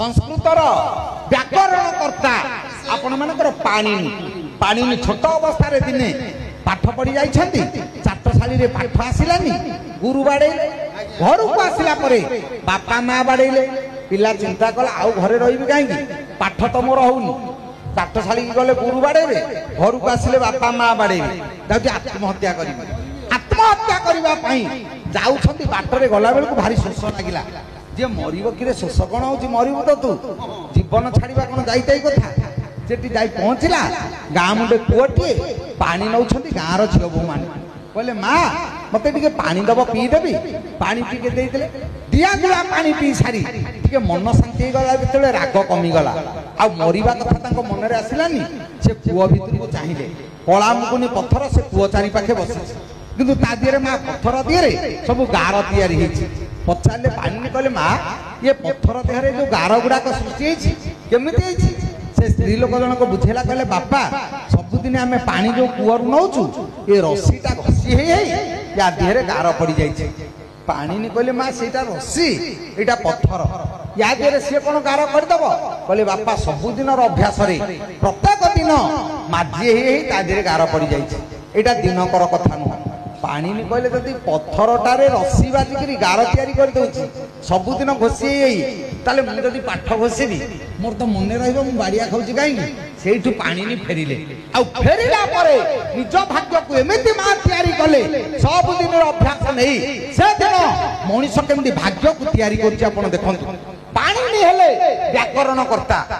संस्कृतर व्याकरणकर्ता आपण मानकर पाणिनि पाणिनि छोट अवस्था रे दिने पाठ पढ़ी जाइछंती चाटशाली रे पाठ आसिलानी गुरु बाड़ेले घर को आसिला परे बापा माँ बाड़ेले पिला चिंता कला आउ घरे रहिबी काहेकि पाठ तो मोर होउनी चाटशाली गले गुरु बाड़ेबे घर को आसिले बापा माँ बाड़ेबे जाउची आत्महत्या करिबे आत्महत्या करिबा पई जाउछंती बाटरे गला बेलକୁ भारी शोष लागिला जे मरिबो कि रे शोष कोन होची मरिबो तो तू जीवन छाड़ीबा कोन जाईताई कथा सेठी जाई पहुंचला गाँ मुंडे पुअटिए पानी नौछंती गाँ रो झियो बो माने कहले माँ मते टिके पानी दबो पी देबी पानी टिके देइतले दिया दिया पानी पी सारी टिके मन शांति गला बेतले राग कमी गला आ मरिबा कथा तांको मन रे आसिलानी से कुआ भितर को चाहिए कला मुकुनी पत्थर से कुआ चारि पाखे बसे किंतु ता दिरे माँ पत्थर दिरे सब गार तैयारी हेछि पचारे पानी कहले माँ ये पत्थर देहरे जो गार गुड़ाक सृष्टि हेछि केमिति हेछि से स्त्री लोक जनक बुझेला कहले बापा सबुदिन आमे पानी जो कुआर नौचु ये रस्सीटा घसी हे या देहरे गार पड़ी जाइछे पानी नि कहले माँ सेटा रस्सी एटा पत्थर या देहरे से कोन गार कर दबो कहले बापा सबुदिन अभ्यास रे प्रत्येक दिन माजी हे ता देहरे गार पड़ी जाइछे एटा दिनकर कथा न पानी नि कहले जदि पत्थरटारे रस्सी बाजिकी गार तैयारी कर दउची सबुदिन घोसी ताले मु जदि पाठ घोसीबी मोर तो मन रहिबो मु बाड़िया खाउची काहेकि सेठु पानी नि फेरिले आ फेरिला परे निज भाग्य को एमिति मा तैयारी कले सबुदिन अभ्यास नै से दिन मनीष केमिति भाग्य को तैयारी करची आपण देखंतु पानी नि हेले व्याकरण कर्ता।